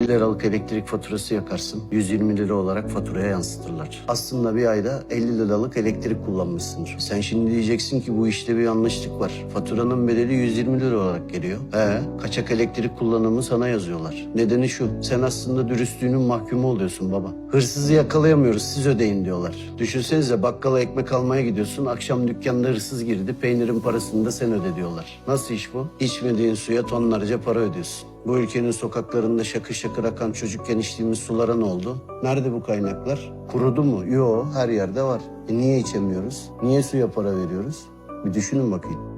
1 liralık elektrik faturası yakarsın. 120 lira olarak faturaya yansıtırlar. Aslında bir ayda 50 liralık elektrik kullanmışsındır. Sen şimdi diyeceksin ki bu işte bir yanlışlık var. Faturanın bedeli 120 lira olarak geliyor. Kaçak elektrik kullanımı sana yazıyorlar. Nedeni şu, sen aslında dürüstlüğünün mahkumu oluyorsun baba. Hırsızı yakalayamıyoruz, siz ödeyin diyorlar. Düşünsenize bakkala ekmek almaya gidiyorsun, akşam dükkanda hırsız girdi, peynirin parasını da sen öde diyorlar. Nasıl iş bu? İçmediğin suya tonlarca para ödüyorsun. Bu ülkenin sokaklarında şakır şakır akan çocukken içtiğimiz sulara ne oldu? Nerede bu kaynaklar? Kurudu mu? Yo, her yerde var. Niye içemiyoruz? Niye suya para veriyoruz? Bir düşünün bakayım.